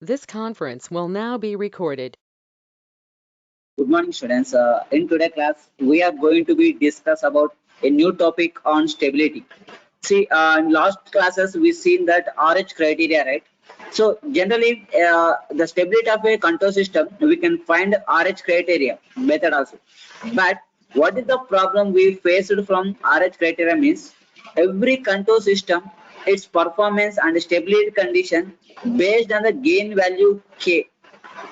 This conference will now be recorded. Good morning, students. In today's class, we are going to be discuss about a new topic on stability. See, in last classes, we've seen that RH criteria, right? So generally, the stability of a control system, we can find RH criteria method also. But what is the problem we faced from RH criteria means every control system, its performance and stability condition based on the gain value K,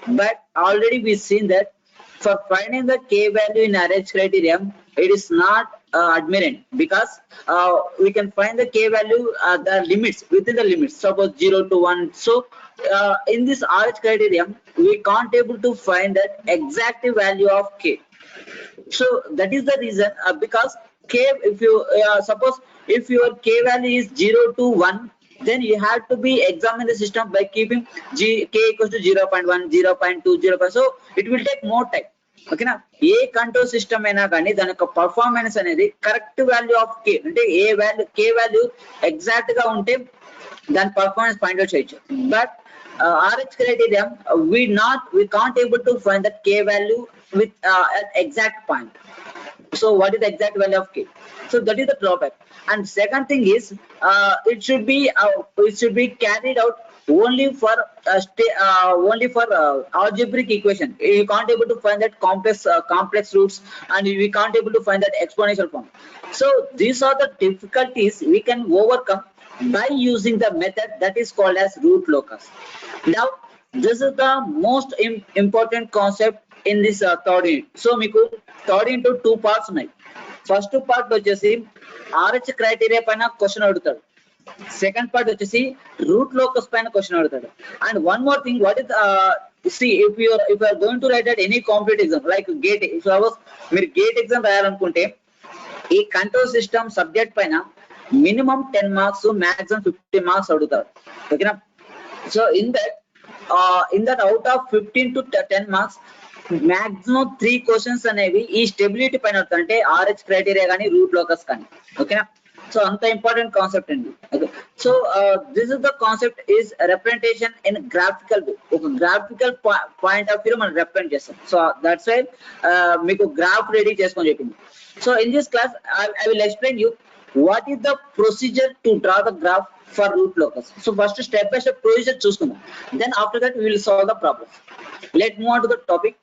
but already we've seen that for finding the k value in RH criterion, it is not adherent because we can find the k value the limits within the limits, suppose 0 to 1. So in this RH criterion, we can't able to find that exact value of k. So that is the reason because k, if you suppose if your k value is 0 to 1, then you have to be examine the system by keeping k equals to 0 0.1, 0 0.2, 0. So it will take more time. ఓకేనా, ఏ control system అయినా కానీ దాని యొక్క performance అనేది correct value of కే అంటే ఏ value కే value exact గా ఉంటే దాని పర్ఫార్మెన్స్ పాయింట్ అవుట్ చేయొచ్చు. But RH criteria, we can't able to find that k value with an exact point. So what is the exact value of k? So that is the drawback. And second thing is it should be carried out only for algebraic equation. You can't able to find that complex roots, and we can't able to find that exponential form. So these are the difficulties we can overcome by using the method that is called as root locus. Now this is the most important concept in this third unit. So మీకు third into 2 parts ఉన్నాయి. First part వచ్చేసి RH criteria పైన question అడుగుతాడు. Second part వచ్చేసి route locus పైన question అడుగుతాడు. And one more thing, what is see if you are going to write at any competitive exam like gate, suppose మీరు gate exam రాయాలనుకుంటే ఈ control system subject పైన minimum 10 marks maximum 50 marks అడుగుతారు. ఓకేనా, so in that out of 15 to 10 marks maximum 3 questions అనేవి ఈ stability పైన అవుతాయి, అంటే RH క్రైటీరియా కానీ రూట్ లోకస్ కానీ. ఓకేనా, సో అంత ఇంపార్టెంట్ కాన్సెప్ట్ అండి. Okay, so this is the concept is representation in graphical వే. ఒక గ్రాఫికల్ పాయింట్ ఆఫ్ వ్యూ మనం రిప్రజెంట్ చేస్తాం. సో దట్స్ వై మీకు గ్రాఫ్ రెడీ చేసుకొని చెప్పింది. So in this class I will explain you what is the procedure to draw the graph for root locus. So first step by step procedure చూసుకుందాం, then after that we will solve the problem. Let's move on to the topic.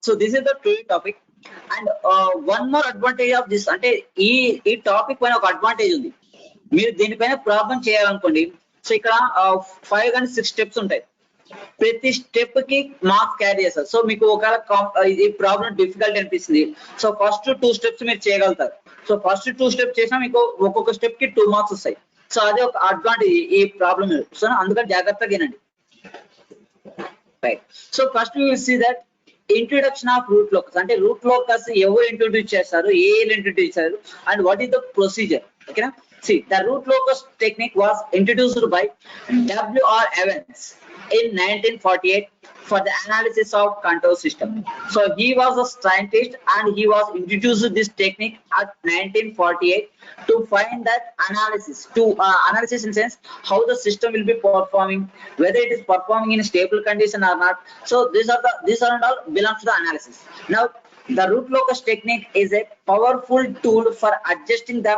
So this is the today topic, and one more advantage of this అంటే ఈ topic పైన ఒక advantage ఉంది. మీరు దీనిపైన problem చేయాలనుకోండి, so ఇక్కడ 5 and 6 steps ఉంటాయి. ప్రతి స్టెప్ కి మార్క్స్ క్యారీ చేస్తారు. సో మీకు ఒకవేళ ఈ ప్రాబ్లం డిఫికల్ట్ అనిపిస్తుంది, సో ఫస్ట్ 2 స్టెప్స్ మీరు చేయగలుగుతారు. సో ఫస్ట్ 2 స్టెప్స్ చేసినా మీకు ఒక్కొక్క స్టెప్ కి 2 మార్క్స్ వస్తాయి. సో అదే ఒక అడ్వాంటేజ్ ఈ ప్రాబ్లం. సో అందుకని జాగ్రత్తగా వినండి. Right, so first you will see that introduction of root locus, అంటే రూట్ లోకస్ ఎవరు ఇంట్రొడ్యూస్ చేస్తారు, ఏ ఇంట్రొడ్యూస్ చేస్తారు, and what is the procedure. ఓకేనా, see the root locus technique was introduced by W.R. Evans in 1948 for the analysis of control system. So he was a scientist and he was introduced this technique at 1948 to find that analysis in sense how the system will be performing, whether it is performing in a stable condition or not. So these are all belongs to the analysis. Now the root locus technique is a powerful tool for adjusting the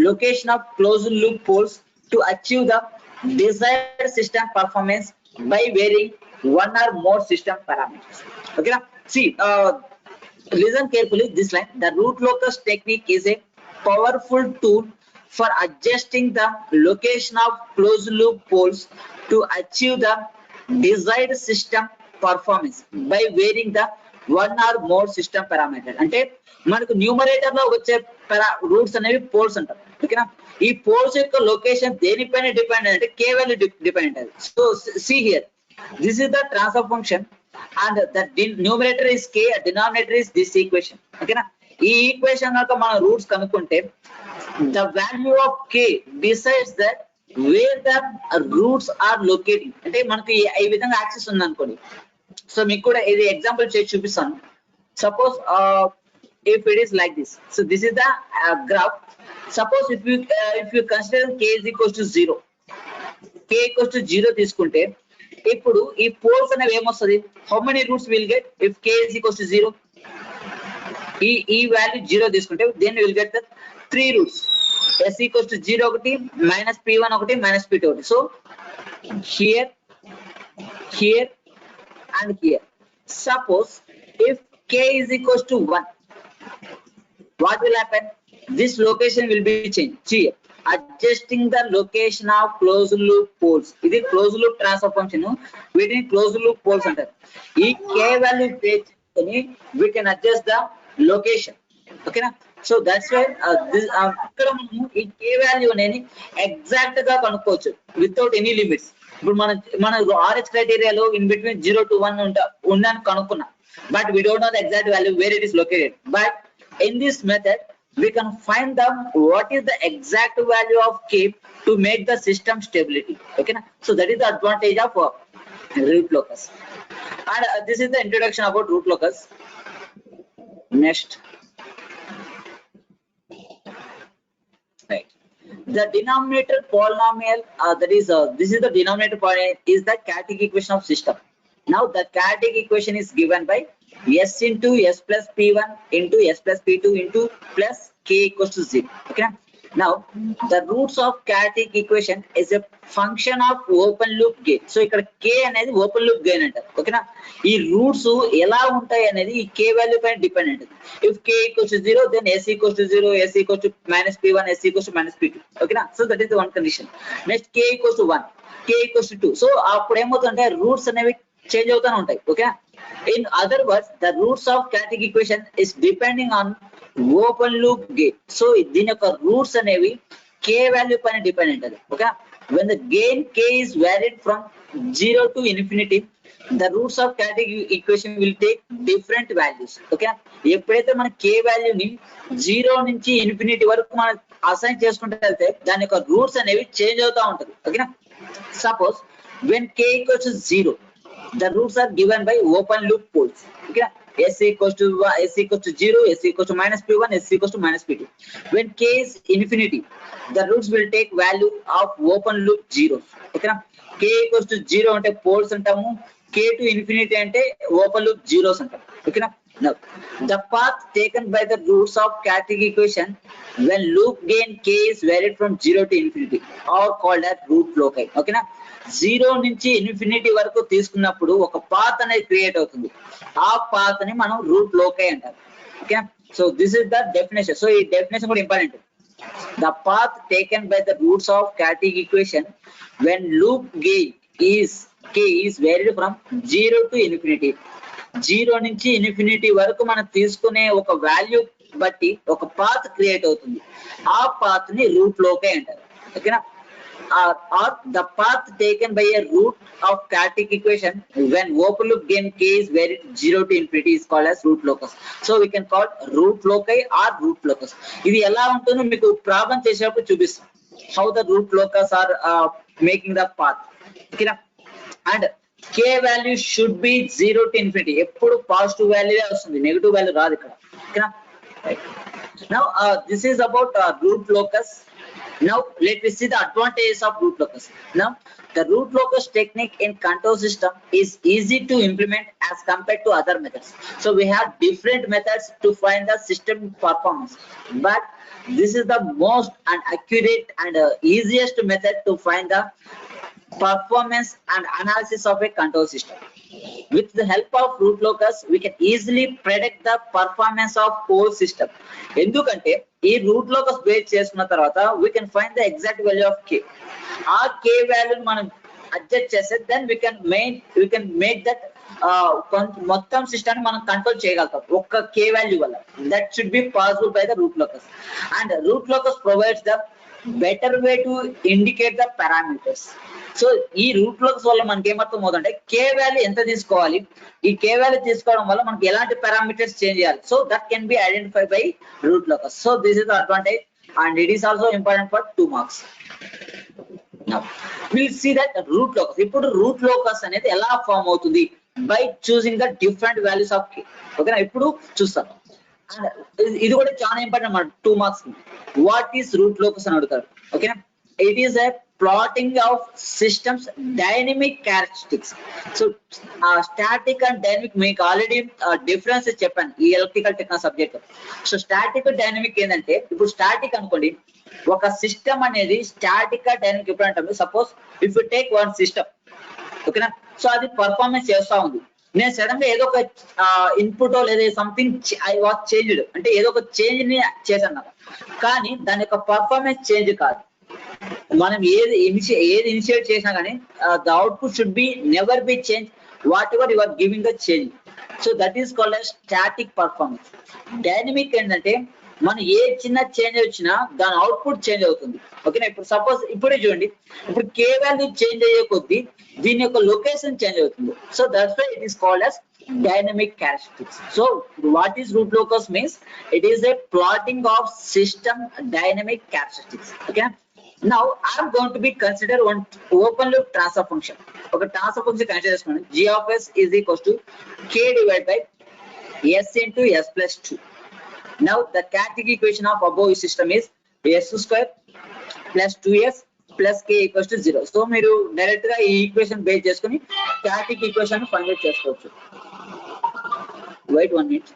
location of closed loop poles to achieve the desired system performance by varying one or more system parameters. Okay, now see, listen carefully this line. The root locus technique is a powerful tool for adjusting the location of closed loop poles to achieve the desired system performance by varying the one or more system parameter. అంటే మనకు numerator లో వచ్చే roots అనేవి poles అంటారు. ఓకేనా, ఈ poles యొక్క location దేనిపైన డిపెండ్ అంటే కే వాల్యూ డిపెండ్ అది. So see here, this is the transfer function and the numerator is k, denominator is this equation. ఓకేనా, ఈ ఈక్వేషన్ కనుక మనం రూట్స్ కనుక్కుంటే the value of k decides that where the roots are located. అంటే మనకి ఈ విధంగా యాక్సెస్ ఉంది అనుకోండి. సో మీకు కూడా ఇది ఎగ్జాంపుల్ చేసి చూపిస్తాను. Suppose if it is like this, so this is the graph. Suppose if you consider k is equals to 0, k equals to 0 తీసుకుంటే ఇప్పుడు ఈ పోల్స్ అనేవి ఏమొస్తుంది, how many roots will get if k is equals to 0? ఈ value 0 తీసుకుంటే then will get the 3 roots. s equals to 0 ఒకటి, minus p1 ఒకటి, minus p2 ఒకటి. So here, here and here. Suppose if k is equals to 1, what will happen? This location will be changed. See, adjusting the location of closed loop poles. ఇది closed loop transfer function. వీటిని closed loop poles అంటారు. ఈ k value base చేసుకొని we can adjust the location. ఓకేనా, so that's why ఇక్కడ మనము ఈ k value అనేది ఎగ్జాక్ట్ గా కనుక్కోవచ్చు వితౌట్ ఎనీ లిమిట్స్. ఇప్పుడు మన RH క్రైటీరియాలో ఇన్ బిట్వీన్ 0 to 1 ఉందని కనుక్కున్నాం, but we don't know the exact value where it is located. But in this method we can find out what is the exact value of k to make the system stability. Okay, so that is the advantage of root locus. And this is the introduction about root locus. Next, right, the denominator polynomial, that is this is the denominator polynomial is the chaotic equation of system. Now the chaotic equation is given by s into s plus p1 into s plus p2 into plus k equals to 0. Okay, now the roots of chaotic equation is a function of open loop gain. So ఇక్కడ k అనేది open loop gain అంటారు. ఓకేనా, ఈ roots ఎలా ఉంటాయి అనేది ఈ k value పైన డిపెండ్ ఉంటుంది. if k equals to 0, then s equals to 0, s equals to minus p1, s equals to minus p2. ఓకేనా, so that is the one condition. Next, k equals to 1, k equals to 2. So అప్పుడు ఏమవుతుందంటే roots అనేవి change అవుతూనే ఉంటాయి. Okay, in other words, the roots of chaotic equation is depending on open loop gain. So దీని యొక్క roots అనేవి k value పైన depend ఉంటుంది. Okay, when the gain k is varied from 0 to infinity, the roots of chaotic equation will take different values. Okay, ఎప్పుడైతే మన k వాల్యూని 0 నుంచి infinity వరకు మనం అసైన్ చేసుకుంటే వెళ్తే దాని యొక్క రూట్స్ అనేవి చేంజ్ అవుతూ ఉంటుంది. ఓకేనా, suppose when k equals to 0, the roots are given by open loop poles. Okay, s equals to 0, s equals to minus p1, s equals to minus p2. When k is infinity, the roots will take value of open loop zeros. Okay, k equals to 0 అంటే poles అంటాము, k to infinity అంటే open loop zeros అంటాము. Okay, now the path taken by the roots of chaotic equation when loop gain k is varied from 0 to infinity are called as root loci. Okay, 0 నుంచి infinity వరకు తీసుకున్నప్పుడు ఒక path అనేది create అవుతుంది. ఆ path ని మనం రూట్ లోకై అంటారు. Okay, so this is the definition. So ఈ డెఫినేషన్ కూడా important. The path taken by the roots of chaotic equation when loop gain is k is varied from 0 to infinity. 0 నుంచి infinity వరకు మనం తీసుకునే ఒక value బట్టి ఒక పాత్ క్రియేట్ అవుతుంది. ఆ పాత్ ని రూట్ లోకై అంటారు. ఓకేనా, or the path taken by a root of chaotic equation when open loop gain k is varied 0 to infinity is called as root locus. So we can call root loci or root locus. ఇది ఎలా ఉంటుందో మీకు problem చేసేటప్పుడు చూపిస్తాం. How the root locus are making the path. Okay, and k value should be 0 to infinity. ఎప్పుడు positive value వస్తుంది, negative value రాదు ఇక్కడ. Okay, right. Now this is about root locus. Now let me see the advantages of root locus. Now the root locus technique in control system is easy to implement as compared to other methods. So we have different methods to find the system performance, but this is the most and accurate and easiest method to find the performance and analysis of a control system. With the help of root locus, we can easily predict the performance of whole system. ఎందుకంటే ఈ root locus base చేసుకున్న తర్వాత we can find the exact value of k. ఆ k వాల్యూని మనం adjust చేస్తే then we can make that మొత్తం system మనం కంట్రోల్ చేయగలుగుతాం ఒక్క k వాల్యూ వల్ల. That should be possible by the root locus and root locus provides the better way to indicate the parameters. So ఈ root locus వల్ల మనకి ఏమర్థం అవుతుందంటే k వాల్యూ ఎంత తీసుకోవాలి, ఈ k వాల్యూ తీసుకోవడం వల్ల మనకి ఎలాంటి పారామీటర్స్ చేంజ్ చేయాలి. So that can be identified by root locus. So this is the advantage and it is also important for 2 marks. Now we'll see that root locus. ఇప్పుడు root locus అనేది ఎలా form అవుతుంది by choosing the different values of k. ఓకేనా, ఇప్పుడు చూస్తాం. ఇది కూడా చాలా ఇంపార్టెంట్ అన్నమాట 2 marks. What is route locus అని అడుగుతారు. ఓకేనా, it is a plotting of systems dynamic characteristics. So static and dynamic మీకు ఆల్రెడీ డిఫరెన్స్ చెప్పాను ఈ electrical technology subject. So static dynamic ఏంటంటే, ఇప్పుడు స్టాటిక్ అనుకోండి, ఒక సిస్టమ్ అనేది స్టాటిక్ డైనమిక్ ఎప్పుడు అంటే, suppose if you take one system, ఓకేనా, సో అది పర్ఫార్మెన్స్ చేస్తా ఉంది. నేను సడన్ గా ఏదో ఒక ఇన్పుట్ లేదా సంథింగ్ ఐ వాస్ చేంజ్డ్ అంటే ఏదో ఒక చేంజ్ ని చేశాను, కానీ దాని యొక్క పర్ఫార్మెన్స్ చేంజ్ కాదు. మనం ఏది ఇనిషియేట్ చేసినా కానీ the output should be never be change whatever you are giving the change. So that is called as static performance. Dynamic ఏంటంటే మనం ఏ చిన్న చేంజ్ వచ్చినా దాని అవుట్పుట్ చేంజ్ అవుతుంది. ఓకేనా, ఇప్పుడు సపోజ్ ఇప్పుడే చూడండి, ఇప్పుడు k వాల్యూ చేంజ్ అయ్యే కొద్దీ దీని యొక్క లొకేషన్ చేంజ్ అవుతుంది. So that's why it is called as dynamic characteristics. So what is root locus means? It is a plotting of system dynamic characteristics. Okay, now I am going to be consider one open loop transfer function. Okay, transfer function consider చేసుకోండి. g of s is equals to k divided by s into s plus 2. Now the static equation of above system is s square plus 2s plus k equals to 0. So మీరు direct గా ఈ equation base చేసుకుని static equation find out చేసుకోవచ్చు. Wait 1 minute.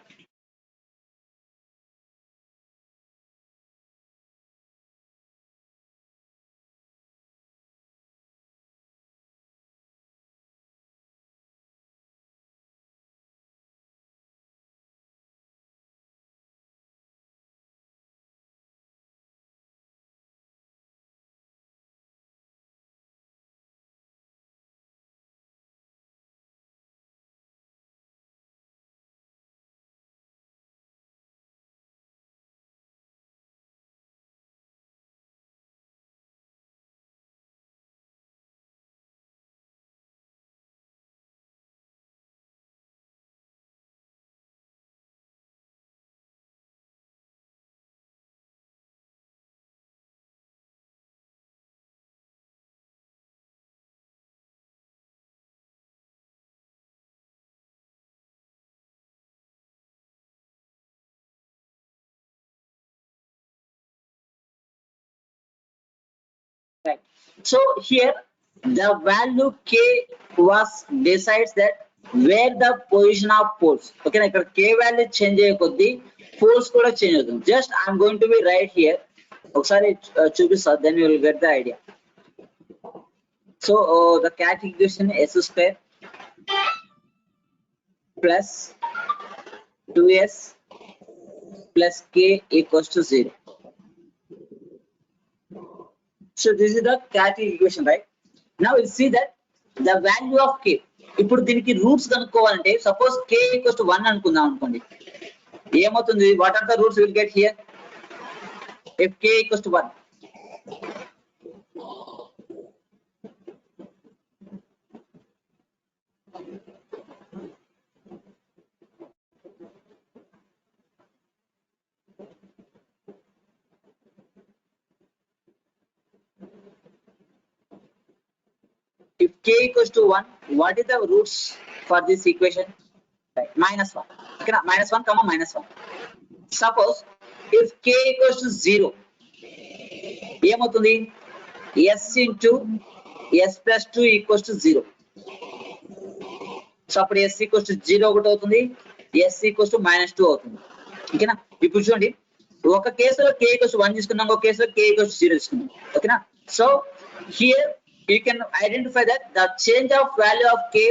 Right. So here the value k was decides that where the position of poles. Okay, ఇక్కడ k value change అయ్యే కొద్దీ poles కూడా change అవుతుంది. Just I am going to be right here. ఒకసారి చూపిస్తా, then you will get the idea. So the cat equation s square plus 2s plus k equals to 0. So this is the cat equation, right? Now we'll see that the value of k. ఇప్పుడు దీనికి roots కనుక్కోవాలంటే suppose k equals to 1 అనుకుందాం అనుకోండి, ఏమవుతుంది? What are the roots will get here if k equals to 1? If k equals to 1, what is the roots for this equation? Right, -1. Okay, -1 comma -1. Suppose if k equals to 0, ఏమవుతుంది? s into s plus 2 equals to 0. So అప్పుడు s equals to 0 ఒకటి అవుతుంది, s equals to -2 అవుతుంది. ఓకేనా, ఇప్పుడు చూడండి, ఒక కేసులో k equals to 1 తీసుకున్నాం, ఒక కేసులో k equals to 0 తీసుకున్నాం. ఓకేనా, so here you can identify that the change of value of k,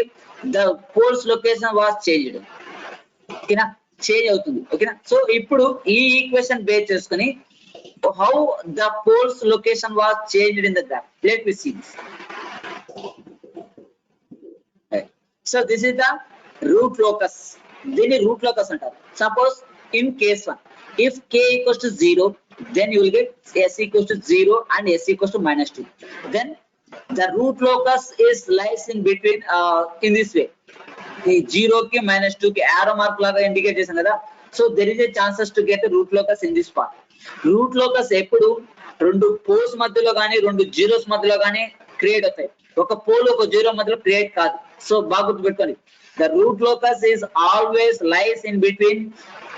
the poles location was changed. ఓకేనా, చేంజ్ అవుతుంది. ఓకేనా, సో ఇప్పుడు ఈ ఈక్వేషన్ బేస్ చేసుకుని how the poles location was changed in the graph. Let me see this. So this is the root locus. దీన్ని root locus అంటారు. Suppose in case 1, if k equals to 0, then you will get s equals to 0 and s equals to -2. Then the root locus is lies in between in this way. ఈ 0 కి -2 కి arrow mark లాగా indicate చేశాం కదా. So there is a chances to get a root locus in this part. Root locus ఎప్పుడు రెండు poles మధ్యలో కానీ రెండు జీరోస్ మధ్యలో కానీ క్రియేట్ అవుతాయి. ఒక పోల్ ఒక జీరో మధ్యలో క్రియేట్ కాదు. సో బాగా గుర్తుపెట్టుకోండి, the root locus is always lies in between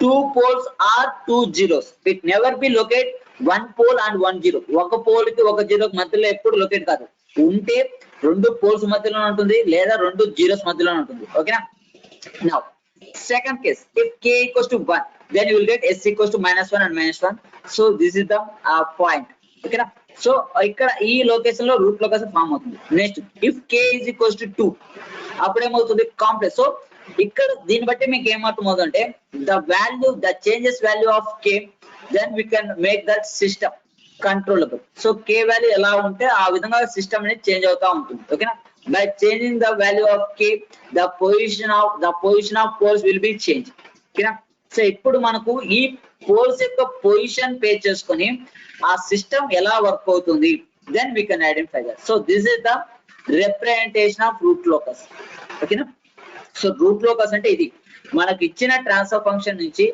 two poles or two zeros. It never be locate one pole and one zero. ఒక పోల్ కి ఒక జీరో మధ్యలో ఎప్పుడు లొకేట్ కాదు. ఉంటే రెండు పోల్స్ మధ్యలో ఉంటుంది లేదా రెండు జీరోస్ మధ్యలో ఉంటుంది. ఓకేనా? Now second case, if k equals to 1, then you will get s equals to -1 and -1. So this is the point. ఓకేనా? సో ఇక్కడ ఈ లొకేషన్ లో రూట్ లొకేస్ ఫామ్ అవుతుంది. Next if k is equals to 2, అప్పుడు ఏమవుతుంది? కాంప్లెక్స్. సో ఇక్కడ దీన్ని బట్టి మీకు ఏమవుతుంది అంటే the changes value of k, then we can make that system controllable. So k value ఎలా ఉంటే ఆ విధంగా సిస్టమ్ అనేది చేంజ్ అవుతా ఉంటుంది. ఓకేనా? By changing the value of k, the position of poles will be changed. ఓకేనా? సో ఇప్పుడు మనకు ఈ పోల్స్ యొక్క పొజిషన్ పే చేసుకొని ఆ సిస్టమ్ ఎలా వర్క్ అవుతుంది, then we can identify that. So this is the representation of root locus. ఓకేనా? సో రూట్ లోకస్ అంటే ఇది మనకి ఇచ్చిన ట్రాన్స్ఫర్ ఫంక్షన్ నుంచి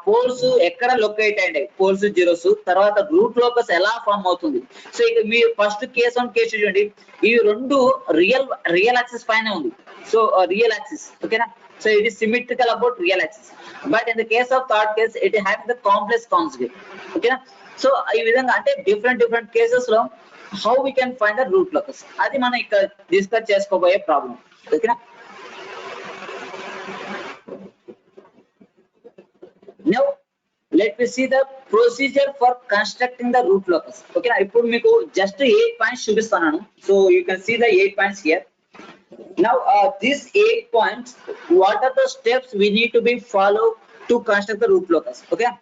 పోల్స్ ఎక్కడ లొకేట్ అయ్యాయి, పోల్స్ జీరోస్, తర్వాత రూట్ లోకస్ ఎలా ఫామ్ అవుతుంది. సో ఇక మీరు ఫస్ట్ కేస్ 1 కేసు చూడండి, ఇవి రెండు రియల్ యాక్సిస్ పైన ఉంది. So real axis. ఓకేనా? So it is symmetrical about real axis. But in the case of third case it have the complex conjugate. ఓకేనా? సో ఈ విధంగా అంటే డిఫరెంట్ కేసెస్ లో how we can find the root locus, అది మనం ఇక్కడ discuss చేసుకోబోయే ప్రాబ్లం. ఓకేనా? Now let me see the procedure for constructing the root locus. Okay, ఇప్పుడు మీకు just 8 points చూపిస్తాను. So you can see the 8 points here. Now these 8 points, what are the steps we need to be follow to construct the root locus? Okay,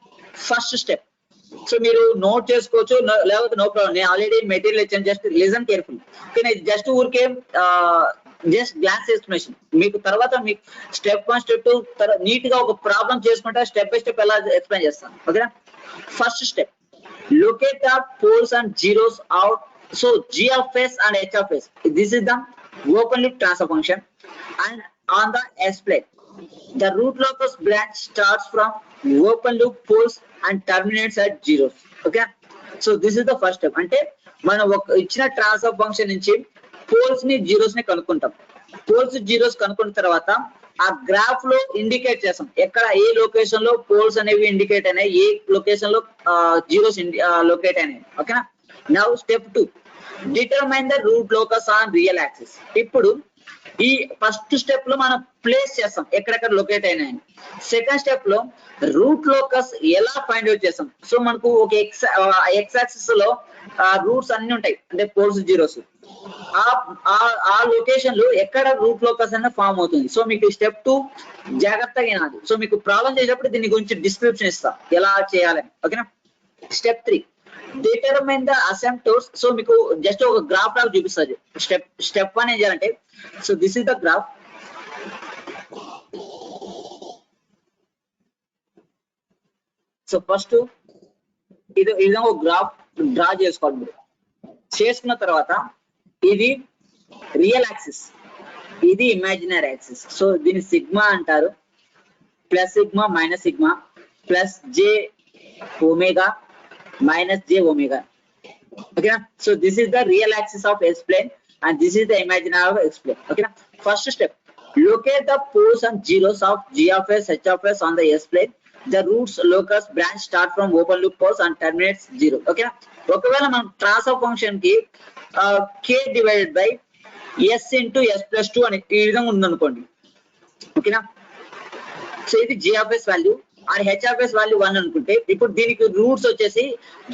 first step. So మీరు note చేసుకోవచ్చు లేకపోతే no problem. నేను already material ఇచ్చాను, just listen careful. Okay, just ఊరికే just glance explanation. మీకు తర్వాత మీకు step 1 step 2 neat గా ఒక ప్రాబ్లం చేసుకుంటే స్టెప్ బై స్టెప్ ఎలా ఎక్స్ప్లెయిన్ చేస్తాను. ఓకేనా? First step, locate the poles and zeros out. So g of s and h of s, this is the open loop transfer function, and on the s plane the root locus branch starts from open loop poles and terminates at zeros. Okay, so this is the first step. అంటే మనం ఒక ఇచ్చిన transfer function నుంచి poles ని zeros ని కనుక్కుంటాం. Poles zeros కనుక్కున్న తర్వాత ఆ గ్రాఫ్ లో ఇండికేట్ చేస్తాం ఎక్కడ ఏ లొకేషన్ లో పోల్స్ అనేవి ఇండికేట్ అయినాయి, ఏ లొకేషన్ లో జీరోస్ లొకేట్ అయినాయి. ఓకేనా? Now step 2, determine the root locus on real axis. ఇప్పుడు ఈ ఫస్ట్ స్టెప్ లో మనం ప్లేస్ చేస్తాం ఎక్కడెక్కడ లొకేట్ అయినాయని. సెకండ్ స్టెప్ లో రూట్ లోకస్ ఎలా ఫైండ్ అవుట్ చేస్తాం. సో మనకు ఒక ఎక్స్ యాక్సిస్ లో రూట్స్ అన్ని ఉంటాయి, అంటే పోల్స్ జీరోస్. ఆ లొకేషన్ లో ఎక్కడ రూట్ లోకస్ అనేది ఫామ్ అవుతుంది. సో మీకు స్టెప్ 2 జాగ్రత్తగా వినాలి. సో మీకు ప్రాబ్లం చేసేటప్పుడు దీని గురించి డిస్క్రిప్షన్ ఇస్తా ఎలా చేయాలని. ఓకేనా? Step 3, determine the asymptotes. So మీకు జస్ట్ ఒక గ్రాఫ్ లాగా చూపిస్తుంది. స్టెప్ 1 ఏం చేయాలంటే, so this is the graph. So first ఇది విధంగా ఒక గ్రాఫ్ డ్రా చేసుకోవాలి మీరు. చేసుకున్న తర్వాత ఇది రియల్ యాక్సిస్, ఇది ఇమాజినరీ యాక్సిస్. సో దీన్ని సిగ్మా అంటారు. Plus sigma, minus sigma, plus J omega, minus j omega. Okay, so this is the real axis of S plane and this is the imaginary of X plane. Okay, first step, locate the poles and zeros of g of s, h of s on the S plane. The roots locus branch start from open loop poles and terminates 0. Okay, ఒకవేళ మనం transfer function కి k divided by s into s plus 2 అని ఈ విధంగా ఉందనుకోండి. ఓకేనా? So ఇది g of s value and H of S value 1 అనుకుంటే, ఇప్పుడు దీనికి రూట్స్ వచ్చేసి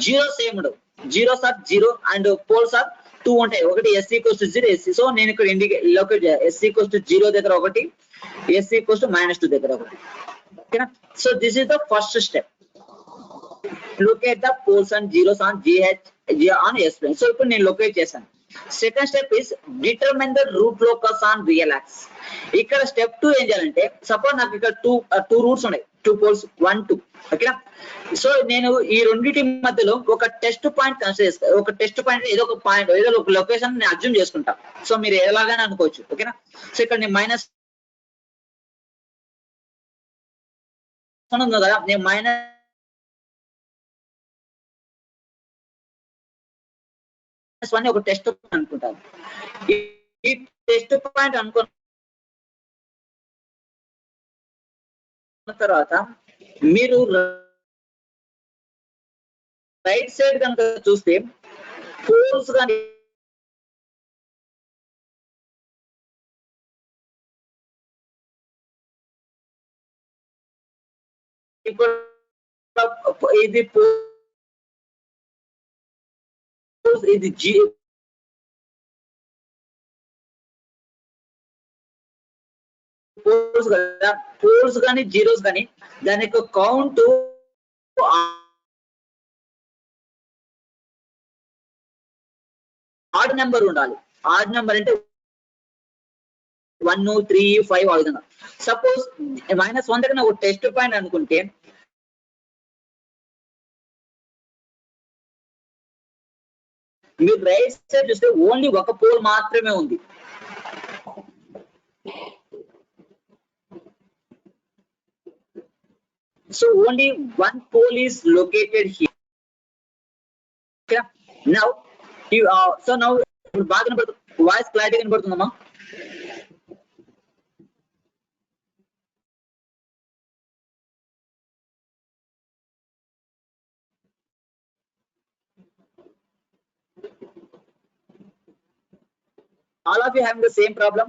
జీరోస్ ఏమి ఉండవు. Zeros are 0 and poles are 2 ఉంటాయి. ఒకటి s equals to 0 s. So నేను ఇక్కడ లొకేట్ s ఈక్వల్స్ టు 0 దగ్గర ఒకటి, s ఈక్వల్స్ టు -2 దగ్గర ఒకటి. ఓకేనా? So this is the first step, locate the poles and zeros on on s plane. సో ఇప్పుడు నేను లొకేట్ చేశాను. Second step is determine the root locus on real axis. ఇక్కడ స్టెప్ 2 ఏం చేయాలంటే సపోజ్ నాకు ఇక్కడ టూ రూట్స్ ఉన్నాయి, 2 పోల్స్ 1 2 ఓకేనా. సో నేను ఈ రెండింటి మధ్యలో ఒక టెస్ట్ పాయింట్ కన్సిడర్ చేస్తా. ఒక టెస్ట్ పాయింట్ ఏదో ఒక పాయింట్ ఏదో ఒక లొకేషన్ నేను అజ్యూమ్ చేసుకుంటా. సో మీరు ఎలాగైనా అనుకోవచ్చు ఓకేనా. సో ఇక్కడ నేను మైనస్ ఉంది కదా, నేను -1 ఒక టెస్ట్ అనుకుంటాను. ఈ టెస్ట్ పాయింట్ అనుకున్న తర్వాత మీరు రైట్ సైడ్ కనుక చూస్తే పోల్స్ కానీ ఇది ఇది పోల్స్ కానీ జీరోస్ కానీ దాని యొక్క కౌంట్ ఆడ్ నెంబర్ ఉండాలి. ఆడ్ నెంబర్ అంటే 1 3 5 ఆ విధంగా. సపోజ్ -1 దగ్గర ఒక టెస్ట్ పాయింట్ అనుకుంటే మీరు రైట్ సైడ్ చూస్తే ఓన్లీ ఒక పోల్ మాత్రమే ఉంది. So only one pole is located here. Okay. Now so now బాగా కనబడుతుంది, వాయిస్ క్లారిటీ కనబడుతుందమ్మా. All of you having the same problem?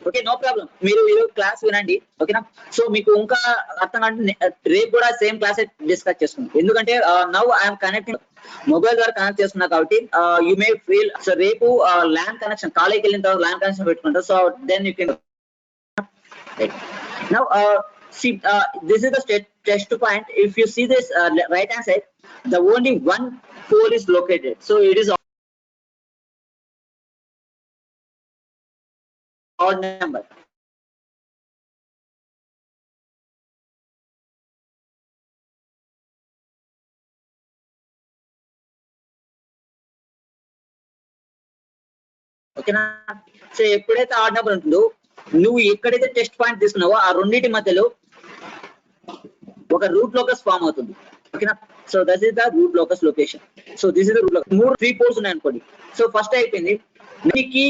Okay, no problem. మీరు ఈరోజు క్లాస్ వినండి ఓకేనా. సో మీకు ఇంకా అర్థం అంటే రేపు కూడా సేమ్ క్లాస్ డిస్కస్ చేసుకుందాం. ఎందుకంటే నౌ ఐఎమ్ కనెక్టింగ్ మొబైల్ ద్వారా కనెక్ట్ చేస్తున్నా కాబట్టి యూ మే ఫీల్. సో రేపు ల్యాండ్ కనెక్షన్ కాలేజీకి వెళ్ళిన తర్వాత ల్యాండ్ కనెక్షన్ పెట్టుకుంటారు. So then you can now see this is the test point. If you see this right hand side, the only one pole is located, so it is odd number. ఓకేనా. So ఎప్పుడైతే odd number ఉంటుందో నువ్వు ఎక్కడైతే test point తీసుకున్నావో ఆ రెండింటి మధ్యలో ఒక route locus form అవుతుంది ఓకేనా. So that is the root locus location. So this is the root locus. 3 poles ఉన్నాయి అనుకోండి. సో ఫస్ట్ అయిపోయింది. మీకు